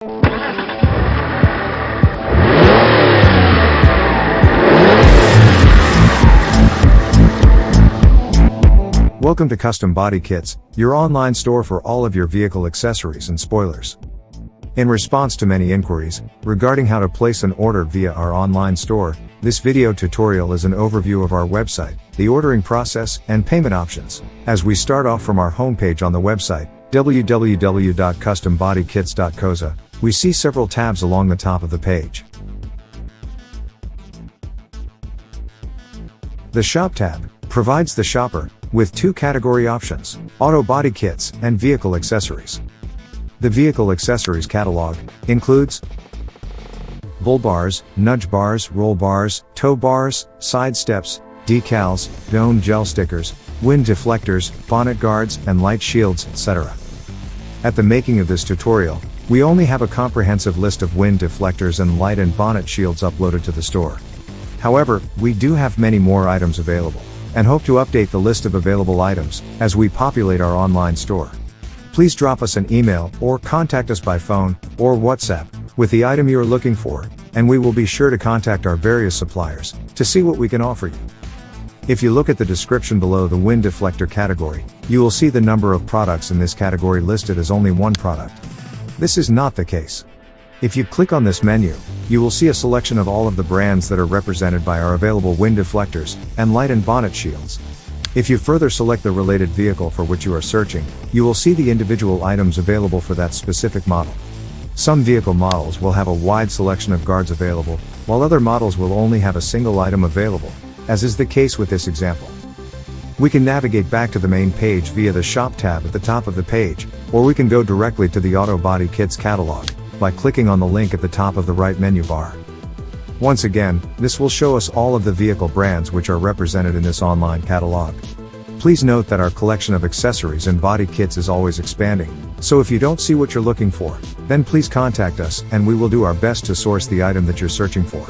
Welcome to Custom Body Kits, your online store for all of your vehicle accessories and spoilers. In response to many inquiries regarding how to place an order via our online store, this video tutorial is an overview of our website, the ordering process, and payment options. As we start off from our homepage on the website, www.custombodykits.coza, we see several tabs along the top of the page. The Shop tab provides the shopper with two category options: auto body kits and vehicle accessories. The vehicle accessories catalog includes bull bars, nudge bars, roll bars, tow bars, side steps, decals, dome gel stickers, wind deflectors, bonnet guards, and light shields, etc. At the making of this tutorial, we only have a comprehensive list of wind deflectors and light and bonnet shields uploaded to the store. However, we do have many more items available, and hope to update the list of available items as we populate our online store. Please drop us an email or contact us by phone or WhatsApp with the item you are looking for, and we will be sure to contact our various suppliers to see what we can offer you. If you look at the description below the wind deflector category, you will see the number of products in this category listed as only one product. This is not the case. If you click on this menu, you will see a selection of all of the brands that are represented by our available wind deflectors and light and bonnet shields. If you further select the related vehicle for which you are searching, you will see the individual items available for that specific model. Some vehicle models will have a wide selection of guards available, while other models will only have a single item available, as is the case with this example. We can navigate back to the main page via the Shop tab at the top of the page, or we can go directly to the Auto Body Kits catalog by clicking on the link at the top of the right menu bar. Once again, this will show us all of the vehicle brands which are represented in this online catalog. Please note that our collection of accessories and body kits is always expanding, so if you don't see what you're looking for, then please contact us and we will do our best to source the item that you're searching for.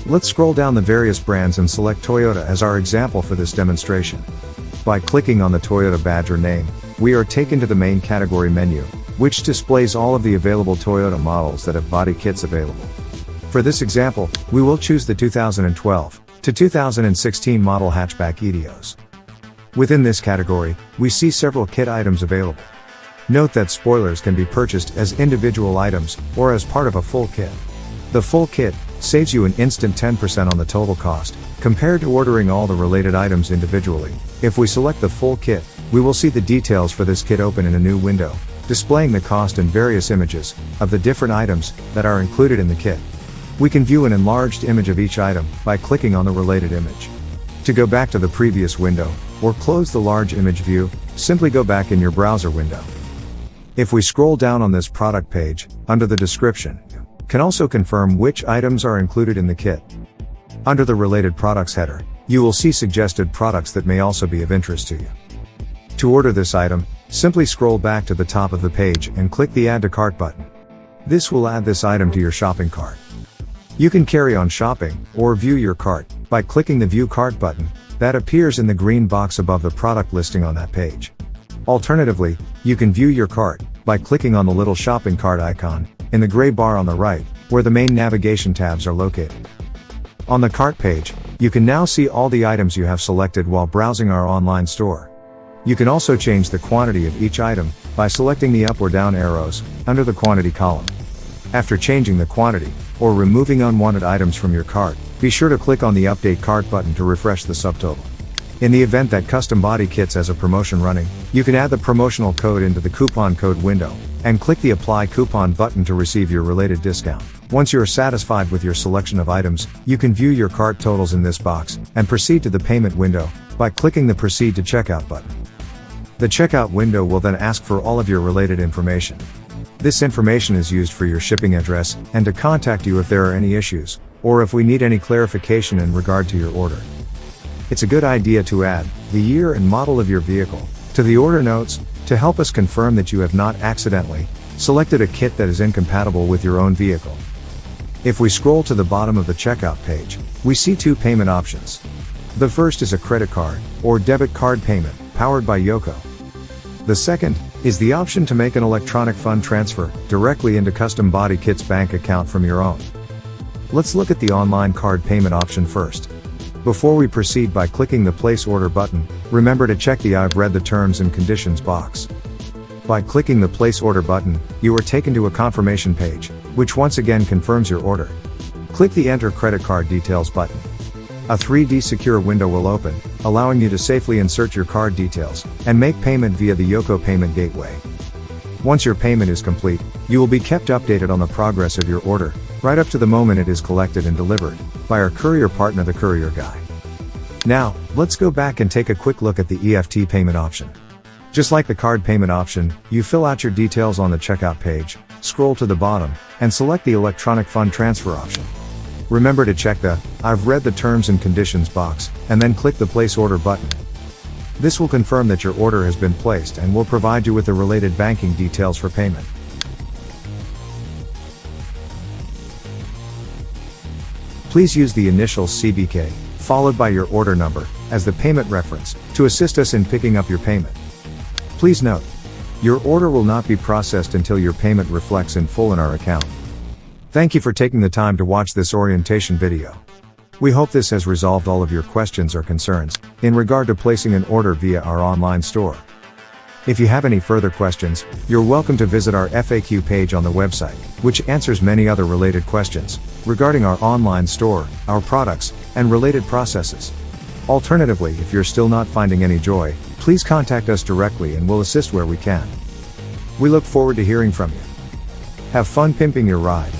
Let's scroll down the various brands and select Toyota as our example for this demonstration. By clicking on the Toyota badge or name, we are taken to the main category menu, which displays all of the available Toyota models that have body kits available. For this example, we will choose the 2012 to 2016 model hatchback Etios. Within this category, we see several kit items available. Note that spoilers can be purchased as individual items or as part of a full kit. The full kit saves you an instant 10% on the total cost, compared to ordering all the related items individually. If we select the full kit, we will see the details for this kit open in a new window, displaying the cost and various images of the different items that are included in the kit. We can view an enlarged image of each item by clicking on the related image. To go back to the previous window, or close the large image view, simply go back in your browser window. If we scroll down on this product page, under the description, can also confirm which items are included in the kit. Under the related products header, you will see suggested products that may also be of interest to you. To order this item, simply scroll back to the top of the page and click the Add to Cart button. This will add this item to your shopping cart. You can carry on shopping, or view your cart, by clicking the View Cart button, that appears in the green box above the product listing on that page. Alternatively, you can view your cart, by clicking on the little shopping cart icon, in the gray bar on the right, where the main navigation tabs are located. On the cart page, you can now see all the items you have selected while browsing our online store. You can also change the quantity of each item by selecting the up or down arrows under the quantity column. After changing the quantity or removing unwanted items from your cart, be sure to click on the Update Cart button to refresh the subtotal. In the event that Custom Body Kits has a promotion running, you can add the promotional code into the coupon code window and click the Apply Coupon button to receive your related discount. Once you are satisfied with your selection of items, you can view your cart totals in this box and proceed to the payment window by clicking the Proceed to Checkout button. The checkout window will then ask for all of your related information. This information is used for your shipping address and to contact you if there are any issues, or if we need any clarification in regard to your order. It's a good idea to add the year and model of your vehicle to the order notes to help us confirm that you have not accidentally selected a kit that is incompatible with your own vehicle. If we scroll to the bottom of the checkout page, we see two payment options. The first is a credit card or debit card payment, powered by Yoko. The second is the option to make an electronic fund transfer directly into Custom Body Kit's bank account from your own. Let's look at the online card payment option first. Before we proceed by clicking the Place Order button, remember to check the I've read the terms and conditions box. By clicking the Place Order button, you are taken to a confirmation page, which once again confirms your order. Click the Enter Credit Card Details button. A 3D secure window will open, allowing you to safely insert your card details and make payment via the Yoko Payment Gateway. Once your payment is complete, you will be kept updated on the progress of your order, right up to the moment it is collected and delivered by our courier partner, the Courier Guy. Now, let's go back and take a quick look at the EFT payment option. Just like the card payment option, you fill out your details on the checkout page, scroll to the bottom, and select the electronic fund transfer option. Remember to check the I've read the terms and conditions box, and then click the Place Order button. This will confirm that your order has been placed and will provide you with the related banking details for payment. Please use the initials CBK, followed by your order number, as the payment reference, to assist us in picking up your payment. Please note, your order will not be processed until your payment reflects in full in our account. Thank you for taking the time to watch this orientation video. We hope this has resolved all of your questions or concerns in regard to placing an order via our online store. If you have any further questions, you're welcome to visit our FAQ page on the website, which answers many other related questions regarding our online store, our products, and related processes. Alternatively, if you're still not finding any joy, please contact us directly and we'll assist where we can. We look forward to hearing from you. Have fun pimping your ride.